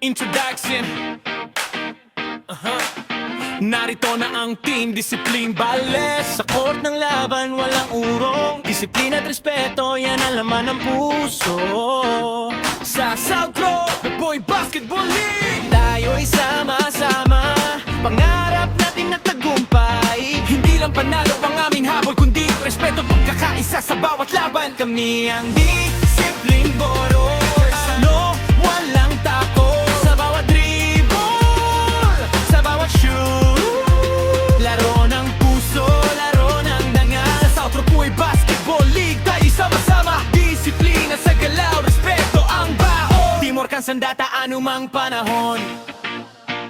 introduction. Narito na ang team Discipline Ballet. Sa court ng laban walang urong, disiplina at respeto, yan ang laman ng puso. Sa South Row, the Boy Basketball League, tayo'y sama-sama, pangarap natin na tagumpay. Hindi lang panalo ang aming habol, kundi respeto at pagkakaisa sa bawat laban. Kami ang Discipline Boros, no, walang tako. Sa bawat dribble, sa bawat shoot, laro ng puso, laro ng dangal. Sa South Row Basketball League, tayo sama-sama, disiplina sa galaw, respeto ang baon. Teamwork ang sandata anumang panahon.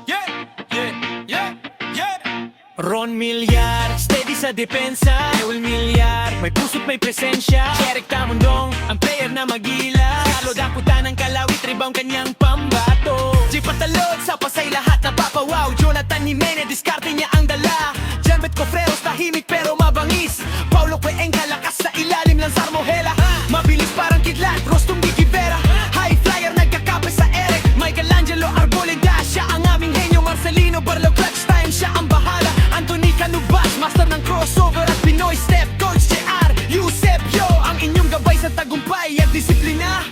Yeah, yeah, yeah, yeah. Ron Milyar, steady sa depensa. Ewel Milyar, may puso't may presensya. Eric Tamundong, ang player na magila. Carlo Dakuta ng kalawit, rebound kanyang pambato. J. Patalod, sa pasay lahat napapawaw. Jonathan Jimenez, diskarte niya ang dala. Janbet Cofreros, tahimik pero mabangis. Paulo Cuenca, lakas sa ilalim ng Sarmohela. Mabilis parang kidlat, Rostum Gigivera. High flyer, nagkakape sa Eric. Michelangelo Arboleda, siya ang aming henyo. Marcelino Barlo, clutch time, siya ang bahala. Anthony Canubas, master ng crossover at Pinoy step. Coach JR, Eusebio, ang inyong gabay sa tagumpay at disiplina.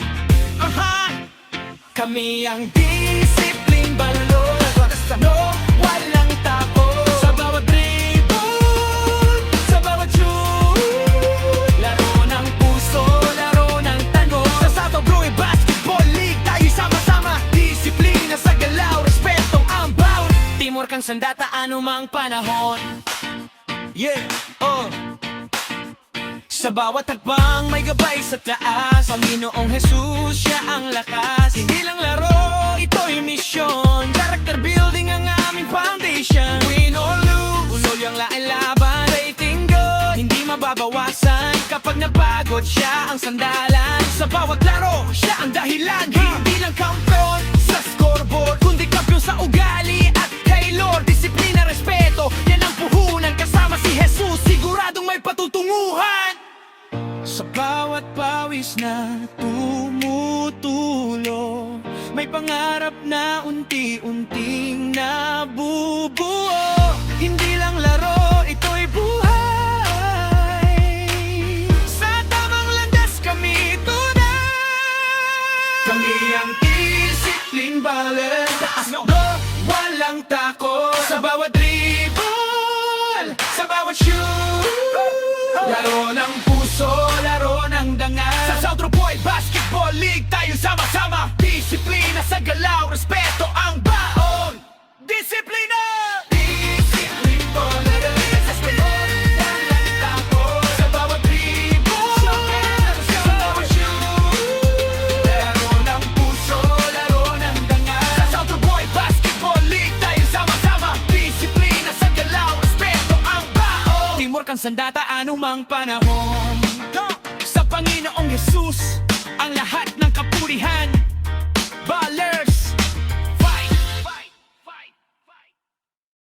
Kami ang Discipline Balot, no, walang tako. Sa bawat dribble, sa bawat shoot, laro ng puso, laro ng tango. Sa South Row Basketball League, tayo sama-sama, disiplina sa galaw, respeto ang bawat. Teamwork ang sandata anumang panahon. Yeah, oh. Sa bawat hakbang may gabay sa taas, Panginoong Jesus, siya ang lakas. Hindi lang laro, ito'y misyon. Character building ang aming foundation. Win or lose, tuloy ang laban. Rating good, hindi mababawasan. Kapag napagod, siya ang sandalan. Sa bawat laro, siya ang dahilan. Hindi lang kampiyon sa scoreboard, kundi kampiyon sa ugali at kay Lord. Disiplina, respeto, yan ang puhunan. Kasama si Jesus, siguradong may patutunguhan. Sa bawat pawis na tumutulo, may pangarap na unti-unting nabubuo. Hindi lang laro, ito'y buhay. Sa tamang landas kami tunay. Kami ang Discipline Ballet, taas no, walang tako. Sa bawat dribble, sa bawat shoot, laro ng puso, laro ng dangal. Sa South Row Basketball League, tayo sama-sama, disiplina sa galaw, respeto ang baon. Disiplina! Discipline Ballet, walang tako. Sa bawat dribble, sa bawat shoot, laro ng puso, laro ng dangal. Sa South Row Basketball League, tayo sama-sama, disiplina sa galaw, respeto ang baon. Teamwork ang sandata anumang panahon.